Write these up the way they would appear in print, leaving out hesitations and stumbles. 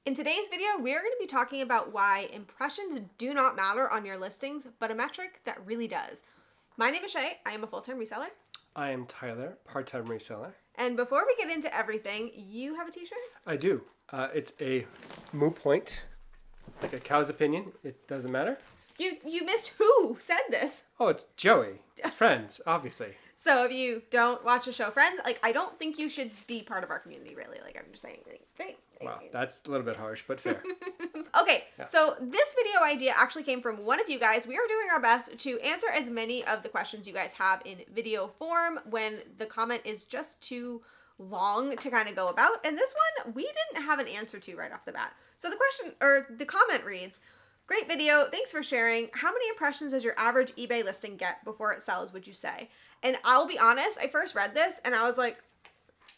In today's video, we are going to be talking about why impressions do not matter on your listings, but a metric that really does. My name is Shay. I am a full-time reseller. I am Tyler, part-time reseller. And before we get into everything, you have a t-shirt? I do. It's a moo point, like a cow's opinion. It doesn't matter. You missed who said this. Oh, it's Joey. It's Friends, obviously. So if you don't watch the show Friends, I don't think you should be part of our community, really. I'm just saying, great. Wow, that's a little bit harsh, but fair. Okay, yeah. So this video idea actually came from one of you guys. We are doing our best to answer as many of the questions you guys have in video form when the comment is just too long to kind of go about. And this one, we didn't have an answer to right off the bat. So the comment reads, "Great video, thanks for sharing. How many impressions does your average eBay listing get before it sells, would you say?" And I'll be honest, I first read this and I was like,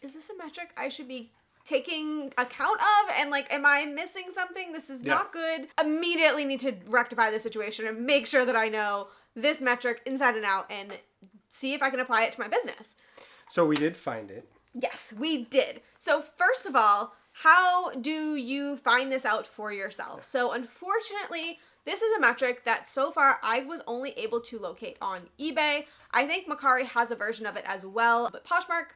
is this a metric I should be taking account of? And am I missing something? This is not good. Immediately need to rectify the situation and make sure that I know this metric inside and out and see if I can apply it to my business. So we did find it. Yes, we did. So first of all, how do you find this out for yourself? So unfortunately, this is a metric that so far I was only able to locate on eBay. I think Mercari has a version of it as well, but Poshmark,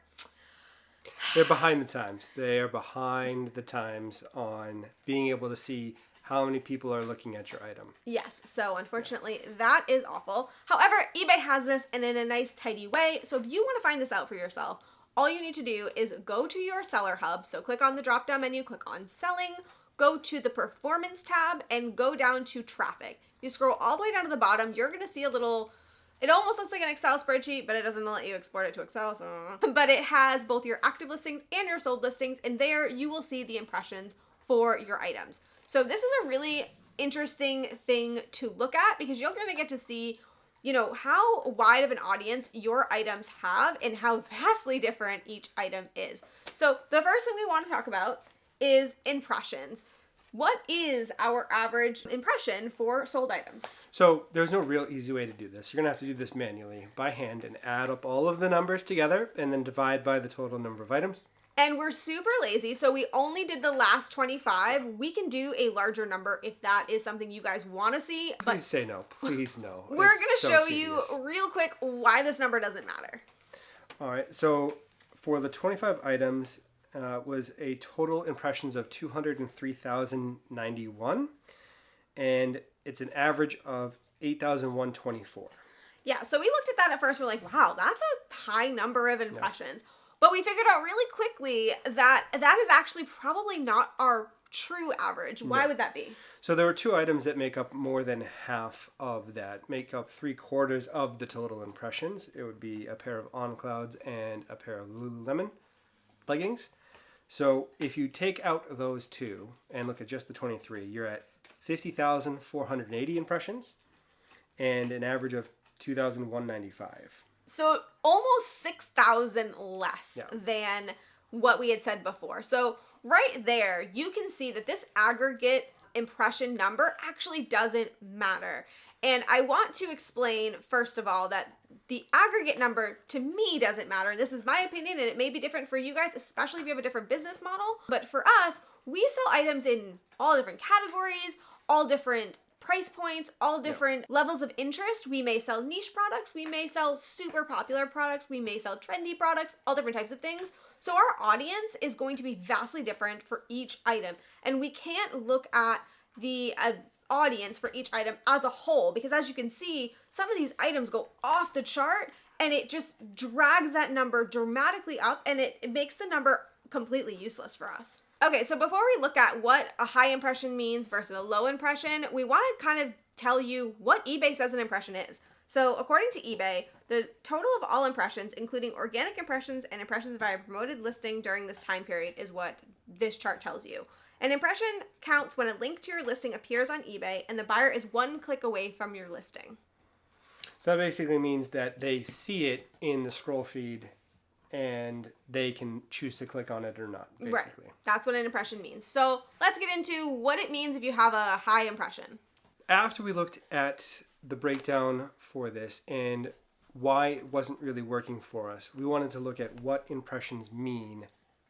they're behind the times. They are behind the times on being able to see how many people are looking at your item. Yes, so unfortunately, that is awful. However, eBay has this and in a nice, tidy way. So if you want to find this out for yourself, all you need to do is go to your seller hub. So click on the drop-down menu, click on selling, go to the performance tab, and go down to traffic. You scroll all the way down to the bottom, you're going to see a little... It almost looks like an Excel spreadsheet, but it doesn't let you export it to Excel. But it has both your active listings and your sold listings, and there you will see the impressions for your items. So this is a really interesting thing to look at because you're going to get to see, how wide of an audience your items have and how vastly different each item is. So the first thing we want to talk about is impressions. What is our average impression for sold items? So there's no real easy way to do this. You're going to have to do this manually by hand and add up all of the numbers together and then divide by the total number of items. And we're super lazy, so we only did the last 25. We can do a larger number if that is something you guys want to see. Please say no. Please no. We're going to show you real quick why this number doesn't matter. All right. So for the 25 items, was a total impressions of 203,091, and it's an average of 8,124. Yeah, so we looked at that at first. We're like, wow, that's a high number of impressions. Yeah. But we figured out really quickly that that is actually probably not our true average. Why would that be? So there were two items that make up more than half of that, make up 3/4 of the total impressions. It would be a pair of On Clouds and a pair of Lululemon leggings. So if you take out those two and look at just the 23, you're at 50,480 impressions and an average of 2,195. So almost 6,000 less than what we had said before. So right there, you can see that this aggregate impression number actually doesn't matter. And I want to explain, first of all, that the aggregate number to me doesn't matter. This is my opinion, and it may be different for you guys, especially if you have a different business model. But for us, we sell items in all different categories, all different price points, all different levels of interest. We may sell niche products. We may sell super popular products. We may sell trendy products, all different types of things. So our audience is going to be vastly different for each item. And we can't look at the audience for each item as a whole, because as you can see, some of these items go off the chart and it just drags that number dramatically up, and it makes the number completely useless for us. Okay, so before we look at what a high impression means versus a low impression, we want to kind of tell you what eBay says an impression is. So according to eBay, the total of all impressions, including organic impressions and impressions via promoted listing during this time period, is what this chart tells you. An impression counts when a link to your listing appears on eBay and the buyer is one click away from your listing. So that basically means that they see it in the scroll feed and they can choose to click on it or not, basically. Right. That's what an impression means. So let's get into what it means if you have a high impression. After we looked at the breakdown for this and why it wasn't really working for us, we wanted to look at what impressions mean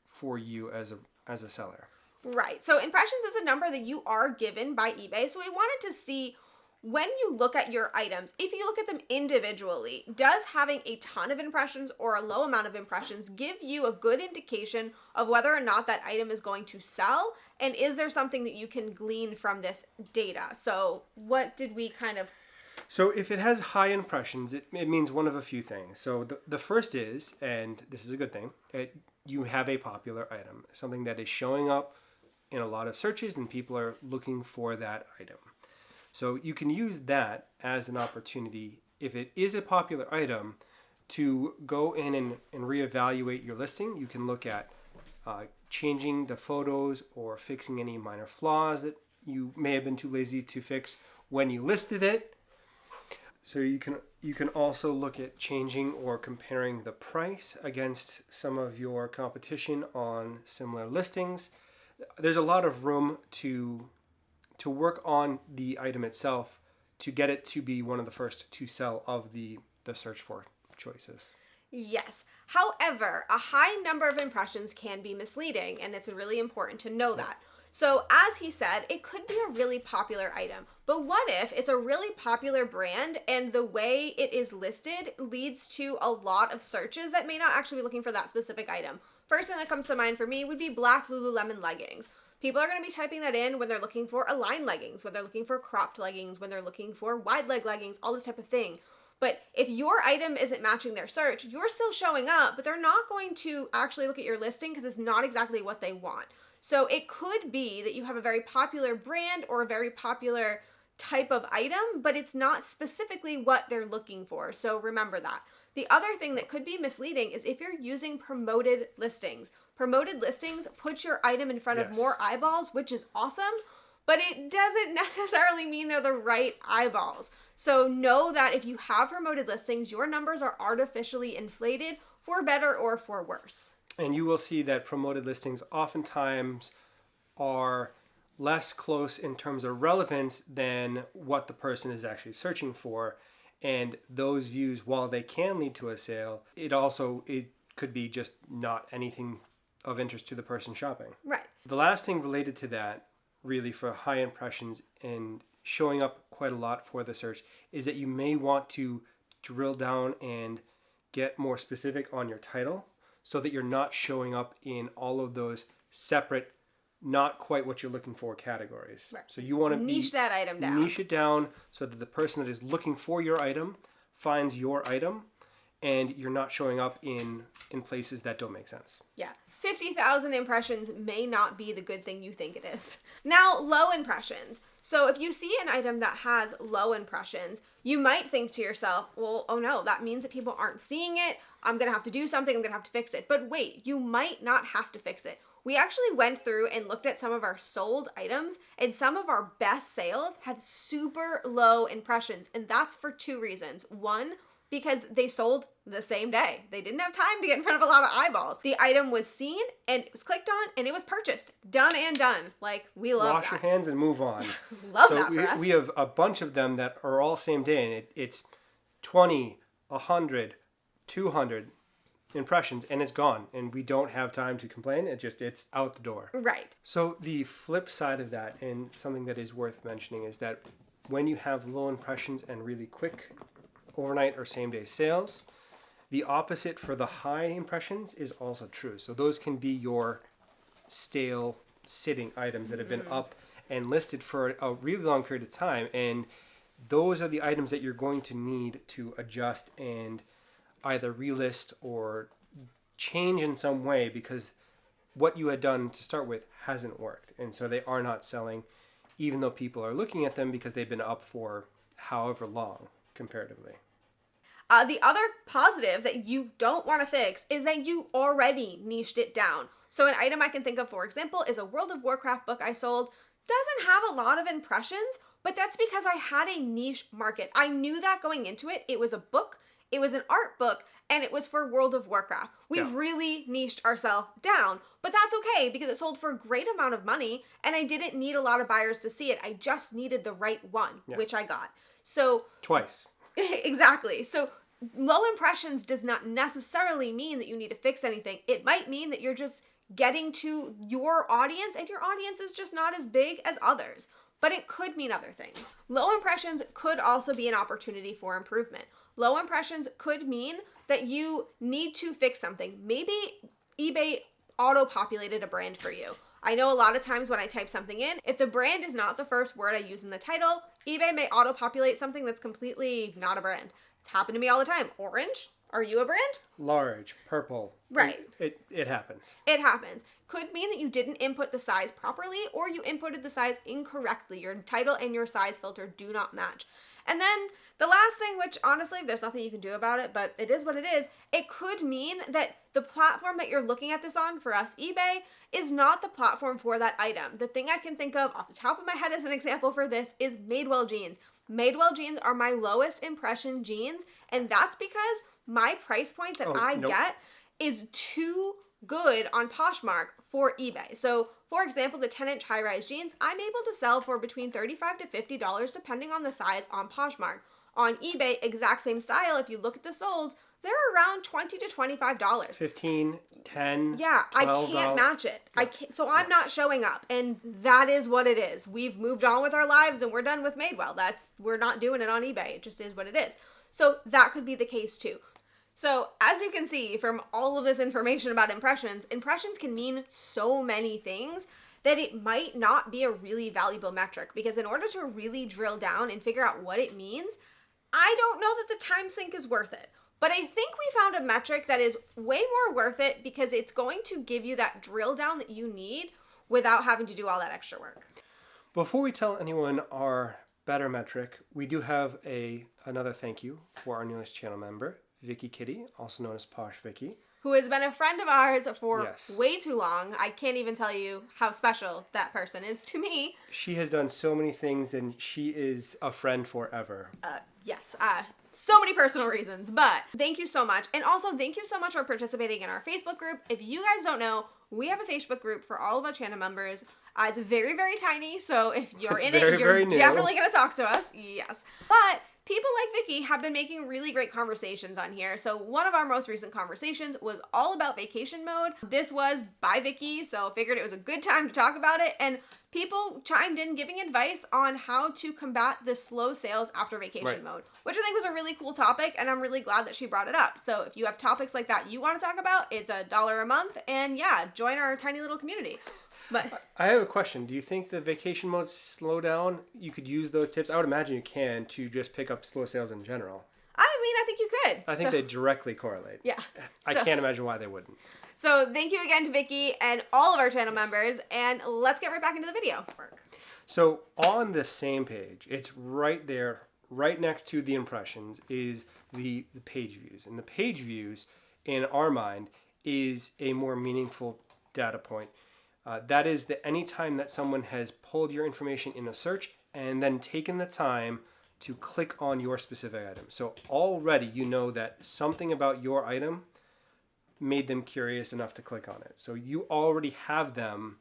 for you as a seller. Right. So impressions is a number that you are given by eBay. So we wanted to see, when you look at your items, if you look at them individually, does having a ton of impressions or a low amount of impressions give you a good indication of whether or not that item is going to sell? And is there something that you can glean from this data? So what did we kind of... So if it has high impressions, it means one of a few things. So the first is, and this is a good thing, you have a popular item, something that is showing up in a lot of searches and people are looking for that item. So you can use that as an opportunity, if it is a popular item, to go in and reevaluate your listing. You can look at changing the photos or fixing any minor flaws that you may have been too lazy to fix when you listed it. So you can also look at changing or comparing the price against some of your competition on similar listings. There's a lot of room to work on the item itself to get it to be one of the first to sell of the search for choices. Yes. However, a high number of impressions can be misleading, and it's really important to know that. So as he said, it could be a really popular item, but what if it's a really popular brand and the way it is listed leads to a lot of searches that may not actually be looking for that specific item? First thing that comes to mind for me would be black Lululemon leggings. People are going to be typing that in when they're looking for align leggings, when they're looking for cropped leggings, when they're looking for wide leg leggings, all this type of thing. But if your item isn't matching their search, you're still showing up, but they're not going to actually look at your listing because it's not exactly what they want. So it could be that you have a very popular brand or a very popular type of item, but it's not specifically what they're looking for. So remember that. The other thing that could be misleading is if you're using promoted listings. Promoted listings put your item in front of more eyeballs, which is awesome, but it doesn't necessarily mean they're the right eyeballs. So know that if you have promoted listings, your numbers are artificially inflated for better or for worse. And you will see that promoted listings oftentimes are less close in terms of relevance than what the person is actually searching for. And those views, while they can lead to a sale, it could be just not anything of interest to the person shopping. Right. The last thing related to that, really for high impressions and showing up quite a lot for the search, is that you may want to drill down and get more specific on your title so that you're not showing up in all of those separate, not quite what you're looking for categories. Right. So you want to niche that item down. Niche it down so that the person that is looking for your item finds your item and you're not showing up in places that don't make sense. Yeah. 50,000 impressions may not be the good thing you think it is. Now, low impressions. So if you see an item that has low impressions, you might think to yourself, well, oh no, that means that people aren't seeing it. I'm going to have to do something. I'm going to have to fix it. But wait, you might not have to fix it. We actually went through and looked at some of our sold items, and some of our best sales had super low impressions. And that's for two reasons. One, because they sold the same day. They didn't have time to get in front of a lot of eyeballs. The item was seen and it was clicked on and it was purchased. Done and done. Like, we love Wash that. your hands and move on. Love that for us. We have a bunch of them that are all same day, and it's 20, 100, 200 impressions, and it's gone. And we don't have time to complain. It's out the door. Right. So the flip side of that, and something that is worth mentioning, is that when you have low impressions and really quick overnight or same day sales, the opposite for the high impressions is also true. So those can be your stale sitting items that have been up and listed for a really long period of time, and those are the items that you're going to need to adjust and either relist or change in some way, because what you had done to start with hasn't worked, and so they are not selling even though people are looking at them because they've been up for however long comparatively. The other positive that you don't want to fix is that you already niched it down. So an item I can think of, for example, is a World of Warcraft book I sold. Doesn't have a lot of impressions, but that's because I had a niche market. I knew that going into it. It was a book, it was an art book, and it was for World of Warcraft. We've really niched ourselves down, but that's okay because it sold for a great amount of money and I didn't need a lot of buyers to see it. I just needed the right one, which I got. So twice. Exactly. So low impressions does not necessarily mean that you need to fix anything. It might mean that you're just getting to your audience, and your audience is just not as big as others. But it could mean other things. Low impressions could also be an opportunity for improvement. Low impressions could mean that you need to fix something. Maybe eBay auto-populated a brand for you. I know a lot of times when I type something in, if the brand is not the first word I use in the title, eBay may auto-populate something that's completely not a brand. It's happened to me all the time. Orange? Are you a brand? Large, purple. Right. It happens. It happens. Could mean that you didn't input the size properly or you inputted the size incorrectly. Your title and your size filter do not match. And then the last thing, which honestly, there's nothing you can do about it, but it is what it is. It could mean that the platform that you're looking at this on, for us, eBay, is not the platform for that item. The thing I can think of off the top of my head as an example for this is Madewell jeans. Madewell jeans are my lowest impression jeans, and that's because my price point that I get is too good on Poshmark for eBay. So, for example, the 10-inch high-rise jeans, I'm able to sell for between $35 to $50 depending on the size on Poshmark. On eBay, exact same style, if you look at the solds, they're around $20 to $25. $15, $10, yeah, $12. I can't match it. I can't, so I'm not showing up, and that is what it is. We've moved on with our lives, and we're done with Madewell. We're not doing it on eBay. It just is what it is. So that could be the case too. So as you can see from all of this information about impressions, impressions can mean so many things that it might not be a really valuable metric, because in order to really drill down and figure out what it means, I don't know that the time sink is worth it. But I think we found a metric that is way more worth it because it's going to give you that drill down that you need without having to do all that extra work. Before we tell anyone our better metric, we do have another thank you for our newest channel member, Vicky Kitty, also known as Posh Vicky, who has been a friend of ours for Yes. way too long. I can't even tell you how special that person is to me. She has done so many things, and she is a friend forever. Yes, so many personal reasons, but thank you so much. And also, thank you so much for participating in our Facebook group. If you guys don't know, we have a Facebook group for all of our channel members. It's very, very tiny, so if you're in it, you're definitely going to talk to us. Yes. But people like Vicky have been making really great conversations on here. So one of our most recent conversations was all about vacation mode. This was by Vicky, so I figured it was a good time to talk about it. And people chimed in giving advice on how to combat the slow sales after vacation mode, which I think was a really cool topic, and I'm really glad that she brought it up. So if you have topics like that you want to talk about, it's $1 a month, and yeah, join our tiny little community. But I have a question. Do you think the vacation modes slow down? You could use those tips. I would imagine you can to just pick up slow sales in general. I mean, I think you could. I think they directly correlate. Yeah. I can't imagine why they wouldn't. So thank you again to Vicky and all of our channel members, and let's get right back into the video. So on the same page, it's right there, right next to the impressions, is the page views. And the page views, in our mind, is a more meaningful data point. That is that any time that someone has pulled your information in a search and then taken the time to click on your specific item. So already you know that something about your item made them curious enough to click on it. So you already have them.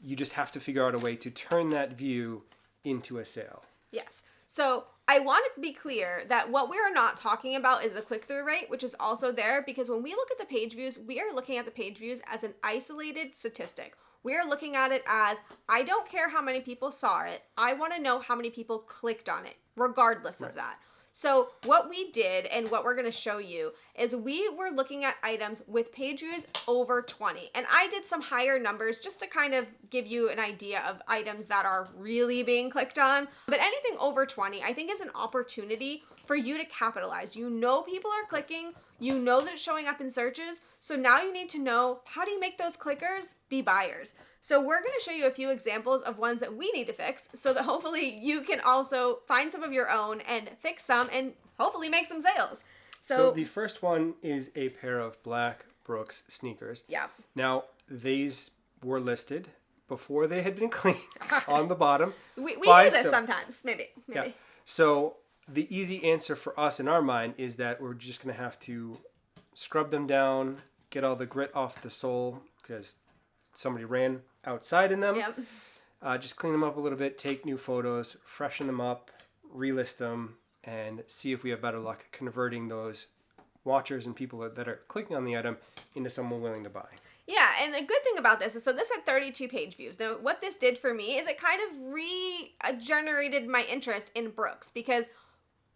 You just have to figure out a way to turn that view into a sale. Yes. So I want to be clear that what we are not talking about is a click-through rate, which is also there, because when we look at the page views, we are looking at the page views as an isolated statistic. We are looking at it as, I don't care how many people saw it. I want to know how many people clicked on it, regardless of that. So what we did, and what we're going to show you, is we were looking at items with page views over 20. And I did some higher numbers just to kind of give you an idea of items that are really being clicked on. But anything over 20, I think, is an opportunity for you to capitalize. You know people are clicking. You know that it's showing up in searches. So now you need to know, how do you make those clickers be buyers? So we're going to show you a few examples of ones that we need to fix so that hopefully you can also find some of your own and fix some and hopefully make some sales. So the first one is a pair of black Brooks sneakers. Yeah. Now, these were listed before they had been cleaned on the bottom. We do this sometimes, maybe. Yeah. So the easy answer for us in our mind is that we're just going to have to scrub them down, get all the grit off the sole because somebody ran outside in them. Yep. Just clean them up a little bit, take new photos, freshen them up, relist them, and see if we have better luck converting those watchers and people that are clicking on the item into someone willing to buy. Yeah, and a good thing about this is, so this had 32 page views. Now, what this did for me is it kind of regenerated my interest in Brooks, because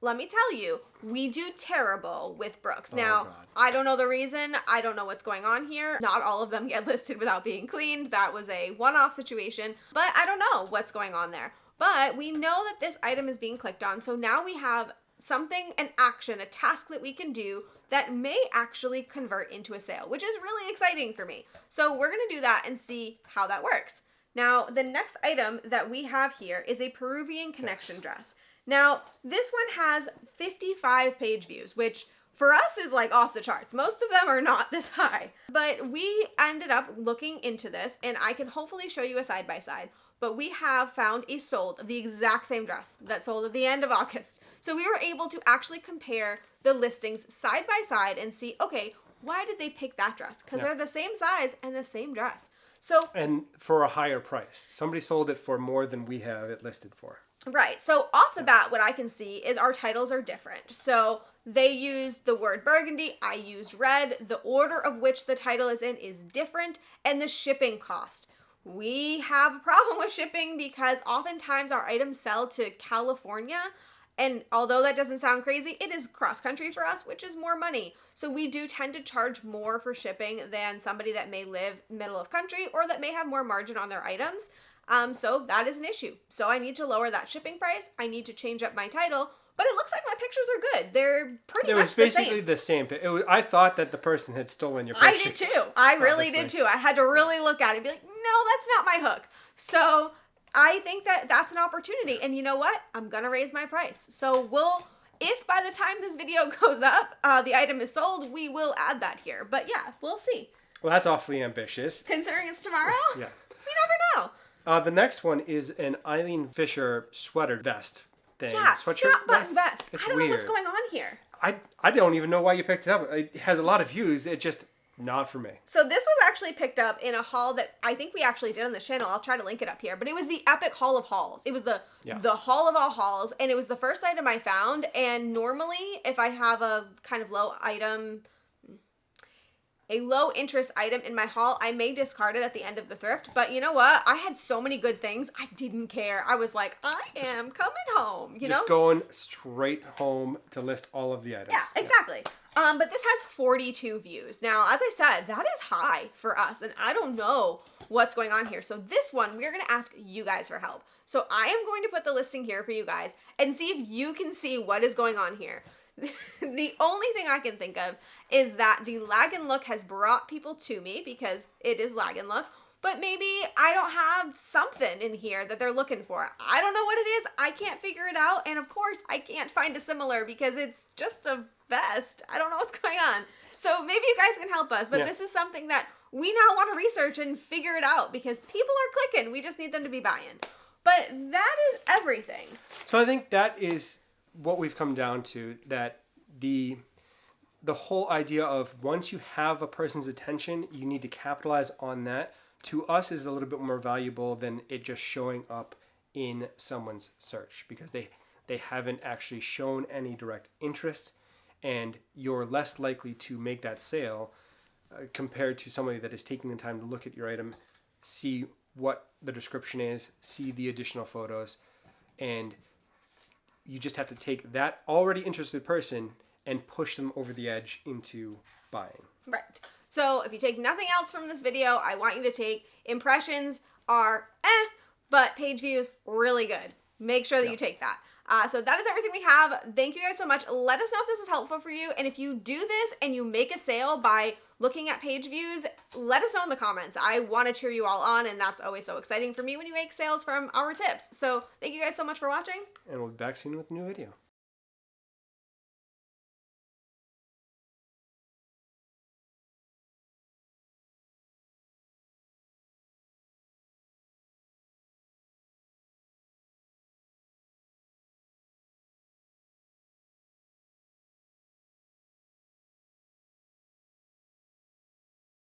let me tell you, we do terrible with Brooks. Now, God. I don't know the reason. I don't know what's going on here. Not all of them get listed without being cleaned. That was a one-off situation, but I don't know what's going on there. But we know that this item is being clicked on, so now we have something, an action, a task that we can do that may actually convert into a sale, which is really exciting for me. So we're gonna do that and see how that works. Now, the next item that we have here is a Peruvian connection dress. Now, this one has 55 page views, which for us is like off the charts. Most of them are not this high, but we ended up looking into this, and I can hopefully show you a side-by-side. But we have found a sold of the exact same dress that sold at the end of August. So we were able to actually compare the listings side by side and see, okay, why did they pick that dress? Because they're the same size and the same dress. So, and for a higher price. Somebody sold it for more than we have it listed for. Right. So off the bat, what I can see is our titles are different. So they used the word burgundy, I used red. The order of which the title is in is different, and the shipping cost. We have a problem with shipping because oftentimes our items sell to California, and although that doesn't sound crazy, it is cross country for us, which is more money. So we do tend to charge more for shipping than somebody that may live middle of country or that may have more margin on their items. So that is an issue. So I need to lower that shipping price. I need to change up my title. But it looks like my pictures are good. They're pretty much the same. It was basically the same. I thought that the person had stolen your pictures. I did too. I really did too. I had to really look at it and be like, no, that's not my hook. So I think that that's an opportunity. And you know what? I'm going to raise my price. So if by the time this video goes up, the item is sold, we will add that here. But yeah, we'll see. Well, that's awfully ambitious. Considering it's tomorrow? Yeah. You never know. The next one is an Eileen Fisher sweater vest thing. Yeah, Sweatshirt snap button vest. It's I don't weird. know what's going on here. I don't even know why you picked it up. It has a lot of views. It just not for me. So this was actually picked up in a haul that I think we actually did on this channel. I'll try to link it up here. But it was the epic haul of hauls. It was the haul of all hauls, and it was the first item I found. And normally, if I have a kind of low interest item in my haul, I may discard it at the end of the thrift. But you know what? I had so many good things, I didn't care. I was like, I am coming home, you know? Just going straight home to list all of the items. Yeah, exactly. But this has 42 views. Now, as I said, that is high for us, and I don't know what's going on here. So this one, we're going to ask you guys for help. So I am going to put the listing here for you guys and see if you can see what is going on here. The only thing I can think of is that the lag and look has brought people to me because it is lag and look, but maybe I don't have something in here that they're looking for. I don't know what it is. I can't figure it out. And of course, I can't find a similar because it's just a vest. I don't know what's going on. So maybe you guys can help us, but this is something that we now want to research and figure it out because people are clicking. We just need them to be buying. But that is everything. So I think that is what we've come down to, that the whole idea of once you have a person's attention, you need to capitalize on that. To us is a little bit more valuable than it just showing up in someone's search because they haven't actually shown any direct interest, and you're less likely to make that sale compared to somebody that is taking the time to look at your item, see what the description is, see the additional photos, and you just have to take that already interested person and push them over the edge into buying. Right. So if you take nothing else from this video, I want you to take impressions are but page views, really good. Make sure that you take that. So that is everything we have. Thank you guys so much. Let us know if this is helpful for you. And if you do this and you make a sale by looking at page views, let us know in the comments. I want to cheer you all on, and that's always so exciting for me when you make sales from our tips. So thank you guys so much for watching. And we'll be back soon with a new video.